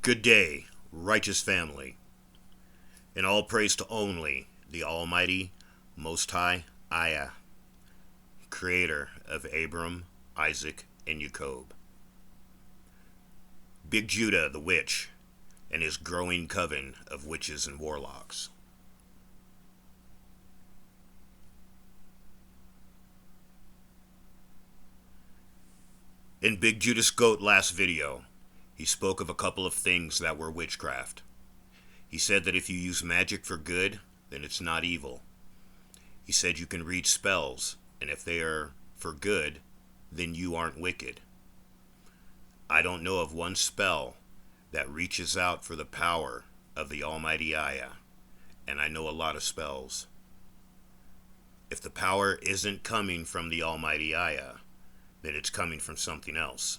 Good day, righteous family, and all praise to only the Almighty, Most High IAH, creator of Abram, Isaac, and Jacob. Big Judah the witch, and his growing coven of witches and warlocks. In Big Judah's Goat last video, he spoke of a couple of things that were witchcraft. He said that if you use magic for good, then it's not evil. He said you can read spells, and if they are for good, then you aren't wicked. I don't know of one spell that reaches out for the power of the Almighty IAH, and I know a lot of spells. If the power isn't coming from the Almighty IAH, then it's coming from something else.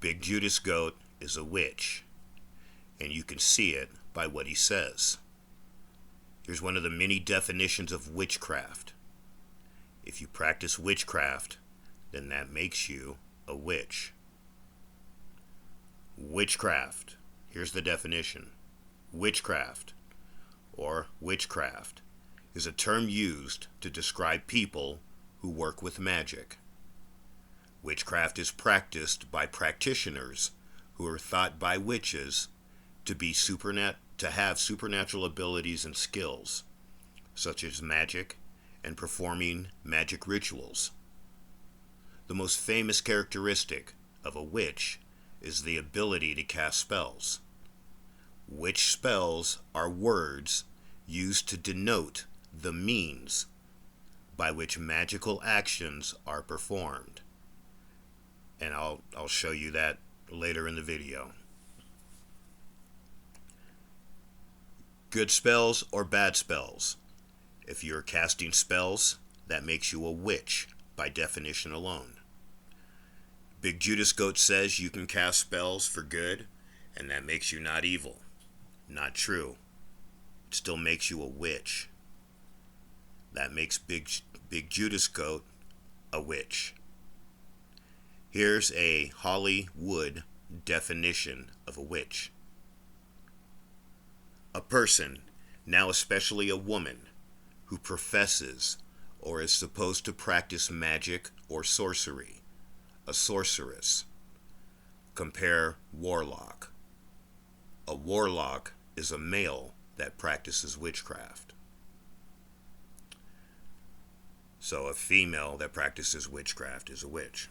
Big Judah's Goat is a witch, and you can see it by what he says. Here's one of the many definitions of witchcraft. If you practice witchcraft, then that makes you a witch. Witchcraft. Here's the definition. Witchcraft, or witchcraft, is a term used to describe people who work with magic. Witchcraft is practiced by practitioners who are thought by witches to have supernatural abilities and skills, such as magic and performing magic rituals. The most famous characteristic of a witch is the ability to cast spells. Witch spells are words used to denote the means by which magical actions are performed. And I'll show you that later in the video. Good spells or bad spells. If you're casting spells, that makes you a witch by definition alone. Big Judah's Goat says you can cast spells for good, and that makes you not evil. Not true. It still makes you a witch. That makes Big Judah's Goat a witch. Here's a Hollywood definition of a witch. A person, now especially a woman, who professes or is supposed to practice magic or sorcery. A sorceress. Compare warlock. A warlock is a male that practices witchcraft. So a female that practices witchcraft is a witch.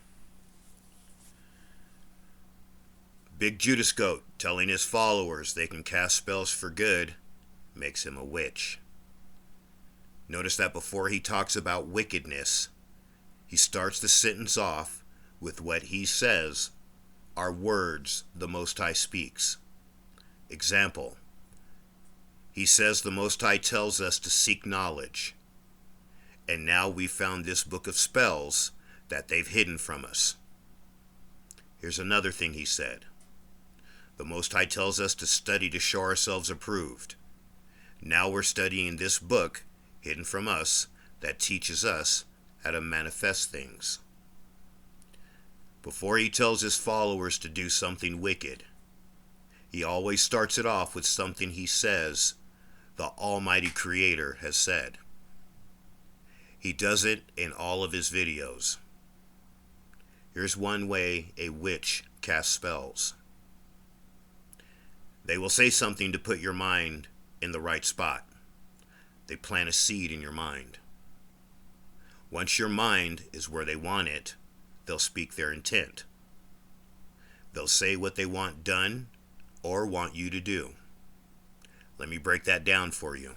Big Judah's Goat telling his followers they can cast spells for good makes him a witch. Notice that before he talks about wickedness, he starts the sentence off with what he says are words the Most High speaks. Example, he says the Most High tells us to seek knowledge, and now we found this book of spells that they've hidden from us. Here's another thing he said. The Most High tells us to study to show ourselves approved. Now we're studying this book hidden from us that teaches us how to manifest things. Before he tells his followers to do something wicked, he always starts it off with something he says the Almighty Creator has said. He does it in all of his videos. Here's one way a witch casts spells. They will say something to put your mind in the right spot. They plant a seed in your mind. Once your mind is where they want it, they'll speak their intent. They'll say what they want done or want you to do. Let me break that down for you.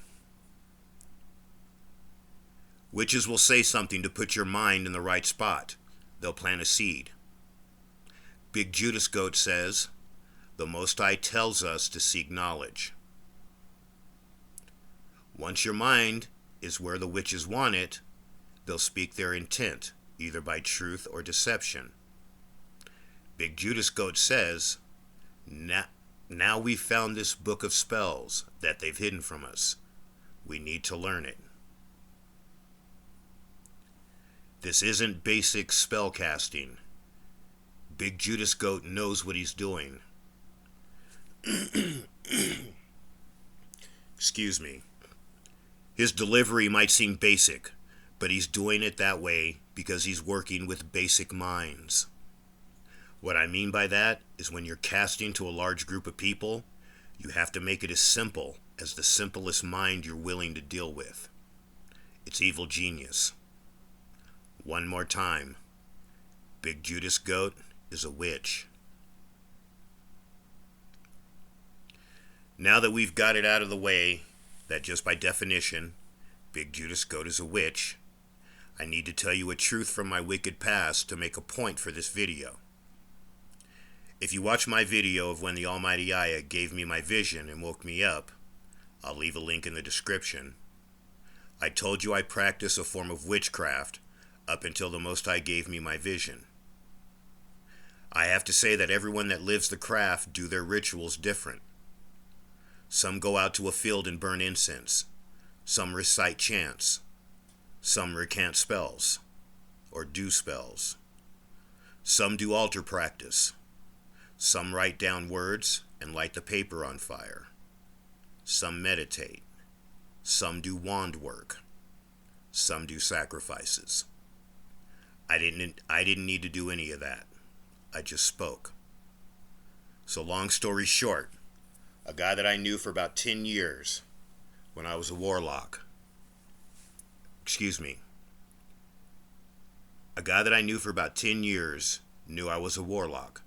Witches will say something to put your mind in the right spot. They'll plant a seed. Big Judah's Goat says, the Most High tells us to seek knowledge. Once your mind is where the witches want it, they'll speak their intent, either by truth or deception. Big Judah's Goat says, now we've found this book of spells that they've hidden from us. We need to learn it. This isn't basic spell casting. Big Judah's Goat knows what he's doing. Excuse me. His delivery might seem basic, but he's doing it that way because he's working with basic minds. What I mean by that is when you're casting to a large group of people, you have to make it as simple as the simplest mind you're willing to deal with. It's evil genius. One more time. Big Judas Goat is a witch. Now that we've got it out of the way, that just by definition, Big Judas Goat is a witch, I need to tell you a truth from my wicked past to make a point for this video. If you watch my video of when the Almighty IAH gave me my vision and woke me up, I'll leave a link in the description. I told you I practice a form of witchcraft up until the Most High gave me my vision. I have to say that everyone that lives the craft do their rituals different. Some go out to a field and burn incense. Some recite chants. Some recant spells, or do spells. Some do altar practice. Some write down words and light the paper on fire. Some meditate. Some do wand work. Some do sacrifices. I didn't need to do any of that. I just spoke. So long story short, a guy that I knew for about 10 years when I was a warlock. A guy that I knew for about 10 years knew I was a warlock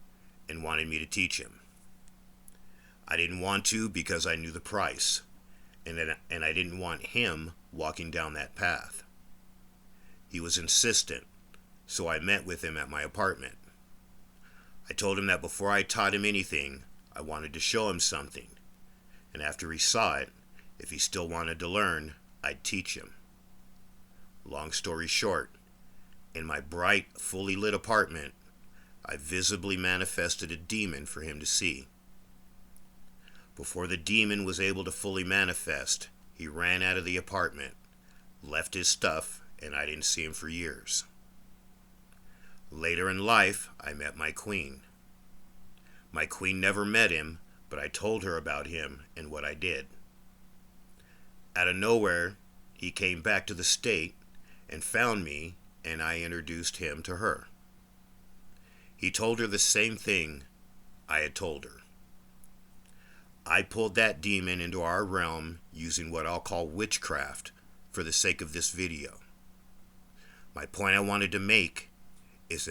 and wanted me to teach him. I didn't want to because I knew the price, and I didn't want him walking down that path. He was insistent, so I met with him at my apartment. I told him that before I taught him anything, I wanted to show him something, and after he saw it, if he still wanted to learn, I'd teach him. Long story short, in my bright, fully lit apartment, I visibly manifested a demon for him to see. Before the demon was able to fully manifest, he ran out of the apartment, left his stuff, and I didn't see him for years. Later in life, I met my queen. My queen never met him, but I told her about him and what I did. Out of nowhere, he came back to the state and found me, and I introduced him to her. He told her the same thing I had told her. I pulled that demon into our realm using what I'll call witchcraft for the sake of this video. My point I wanted to make is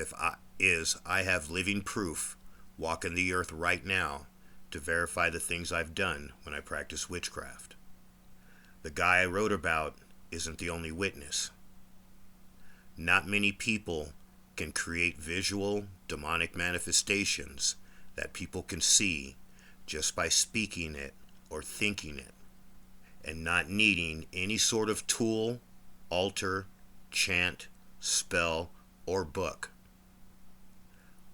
I have living proof walking the earth right now to verify the things I've done when I practice witchcraft. The guy I wrote about isn't the only witness. Not many people can create visual, demonic manifestations that people can see just by speaking it or thinking it, and not needing any sort of tool, altar, chant, spell, or book.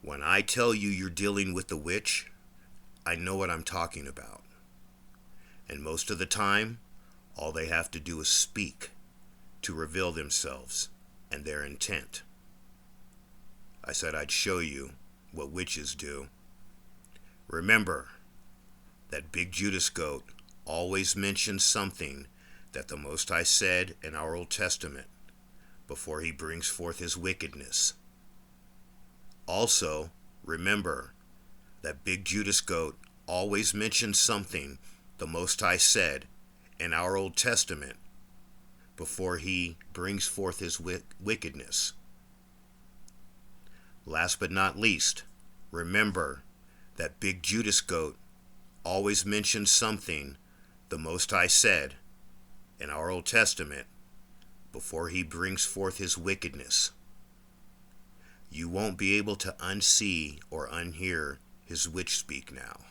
When I tell you you're dealing with the witch, I know what I'm talking about. And most of the time, all they have to do is speak to reveal themselves and their intent. I said I'd show you what witches do. Remember that Big Judas Goat always mentions something that the Most High said in our Old Testament before he brings forth his wickedness. Also, remember that Big Judas Goat always mentions something the Most High said in our Old Testament before he brings forth his wickedness. Last but not least, remember that Big Judas Goat always mentions something the Most High said in our Old Testament before he brings forth his wickedness. You won't be able to unsee or unhear his witch speak now.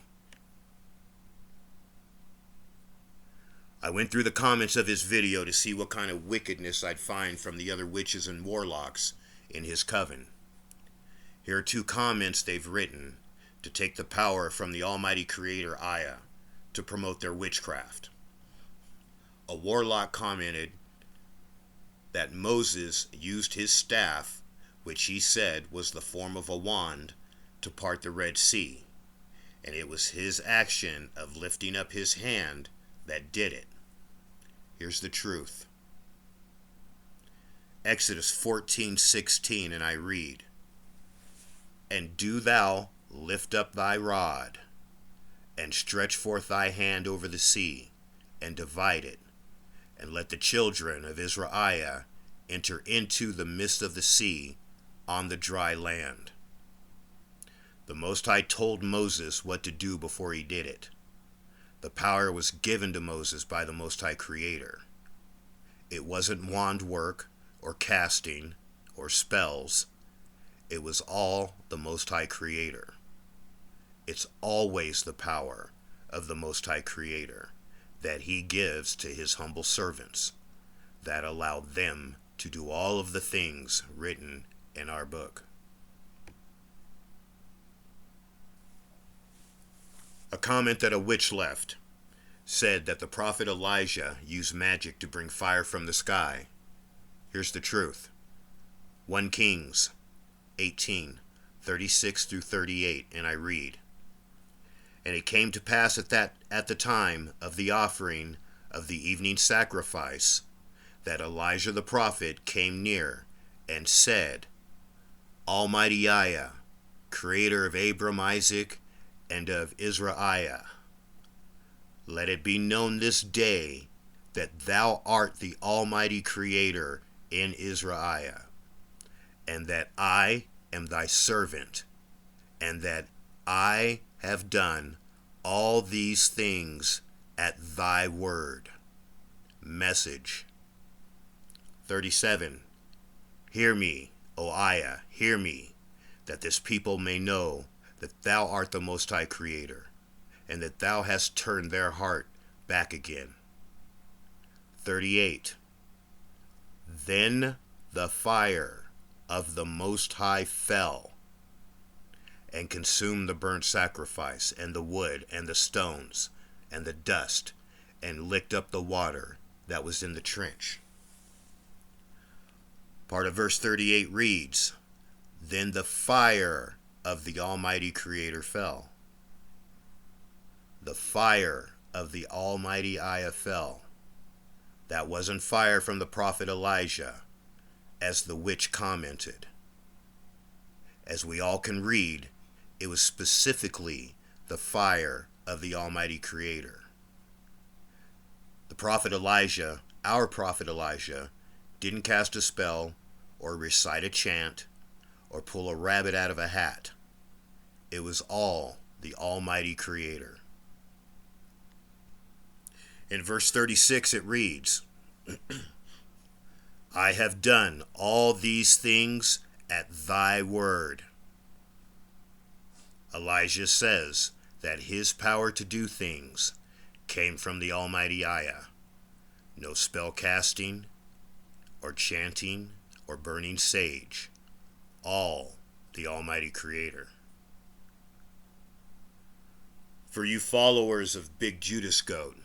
I went through the comments of his video to see what kind of wickedness I'd find from the other witches and warlocks in his coven. Here are 2 comments they've written to take the power from the Almighty Creator IAH to promote their witchcraft. A warlock commented that Moses used his staff, which he said was the form of a wand, to part the Red Sea, and it was his action of lifting up his hand that did it. Here's the truth. Exodus 14:16, and I read, "And do thou lift up thy rod, and stretch forth thy hand over the sea, and divide it, and let the children of Israel enter into the midst of the sea on the dry land." The Most High told Moses what to do before he did it. The power was given to Moses by the Most High Creator. It wasn't wand work or casting or spells. It was all the Most High Creator. It's always the power of the Most High Creator that he gives to his humble servants that allow them to do all of the things written in our book. A comment that a witch left said that the prophet Elijah used magic to bring fire from the sky. Here's the truth. 1 Kings 18:36 through 38, and I read, "And it came to pass at the time of the offering of the evening sacrifice, that Elijah the prophet came near and said, Almighty IAH, creator of Abram, Isaac, and of Israel, let it be known this day that thou art the Almighty Creator in Israel, and that I am thy servant, and that I have done all these things at thy word." Message 37. "Hear me, O IAH, hear me, that this people may know that thou art the Most High Creator, and that thou hast turned their heart back again." 38. "Then the fire of the Most High fell, and consumed the burnt sacrifice, and the wood, and the stones, and the dust, and licked up the water that was in the trench." Part of verse 38 reads, "Then the fire of the Almighty Creator fell." The fire of the Almighty IAH fell. That wasn't fire from the prophet Elijah, as the witch commented. As we all can read, it was specifically the fire of the Almighty Creator. The prophet Elijah, our prophet Elijah, didn't cast a spell or recite a chant or pull a rabbit out of a hat. It was all the Almighty Creator. In verse 36 it reads, "I have done all these things at thy word." Elijah says that his power to do things came from the Almighty IAH. No spell casting or chanting or burning sage. All the Almighty Creator. For you followers of Big Judas Goat,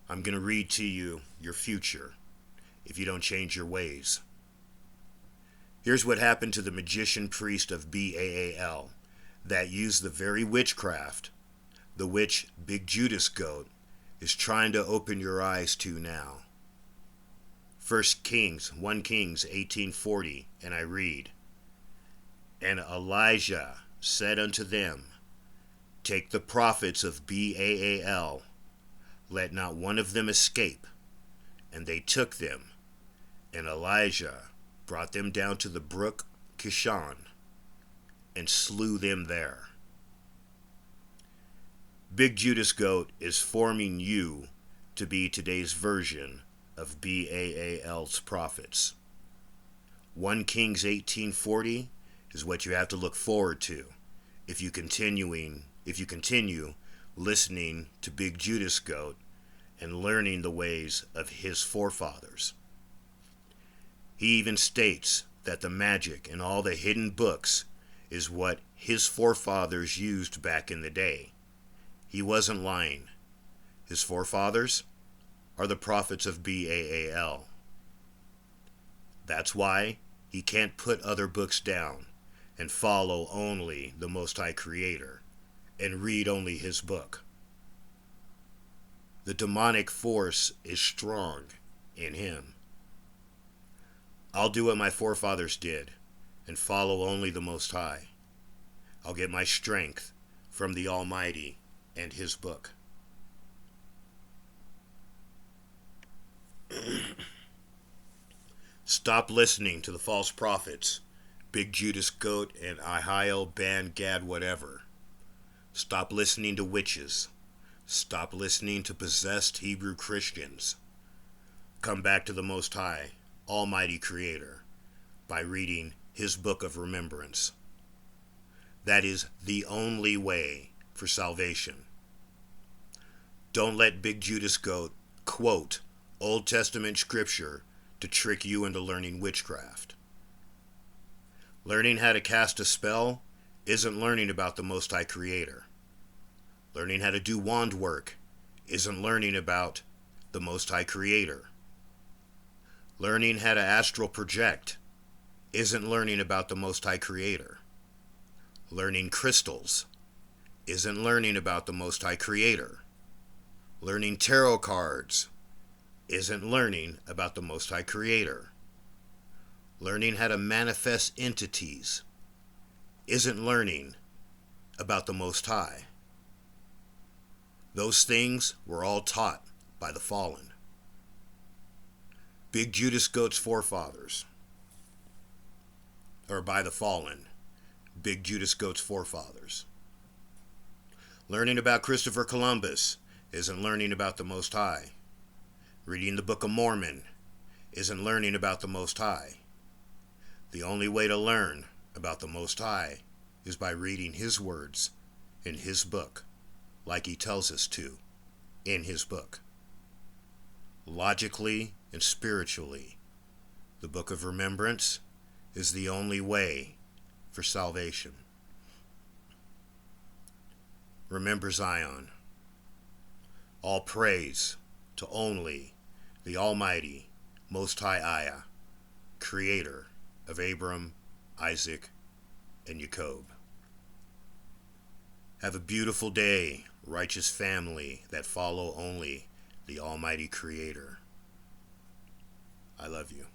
I'm going to read to you your future if you don't change your ways. Here's what happened to the magician priest of Baal that used the very witchcraft the witch Big Judas Goat is trying to open your eyes to now. 1 Kings 18:40, and I read, "And Elijah said unto them, Take the prophets of Baal, let not one of them escape. And they took them, and Elijah brought them down to the brook Kishon, and slew them there." Big Judas Goat is forming you to be today's version of Baal's prophets. 1 Kings 18:40 is what you have to look forward to if you continue listening to Big Judas Goat and learning the ways of his forefathers. He even states that the magic and all the hidden books is what his forefathers used back in the day. He wasn't lying. His forefathers are the prophets of Baal. That's why he can't put other books down and follow only the Most High Creator and read only his book. The demonic force is strong in him. I'll do what my forefathers did and follow only the Most High. I'll get my strength from the Almighty and his book. Stop listening to the false prophets, Big Judas Goat and Ahio, Ban, Gad, whatever. Stop listening to witches. Stop listening to possessed Hebrew Christians. Come back to the Most High, Almighty Creator, by reading his book of remembrance. That is the only way for salvation. Don't let Big Judas Goat quote Old Testament scripture to trick you into learning witchcraft. Learning how to cast a spell isn't learning about the Most High Creator. Learning how to do wand work isn't learning about the Most High Creator. Learning how to astral project isn't learning about the Most High Creator. Learning crystals isn't learning about the Most High Creator. Learning tarot cards isn't learning about the Most High Creator. Learning how to manifest entities isn't learning about the Most High. Those things were all taught by the fallen. Big Judas Goat's forefathers, or by the fallen, Big Judas Goat's forefathers. Learning about Christopher Columbus isn't learning about the Most High. Reading the Book of Mormon isn't learning about the Most High. The only way to learn about the Most High is by reading his words in his book, like he tells us to in his book. Logically and spiritually, the Book of Remembrance is the only way for salvation. Remember Zion. All praise to only the Almighty, Most High IAH, Creator of Abram, Isaac, and Jacob. Have a beautiful day, righteous family that follow only the Almighty Creator. I love you.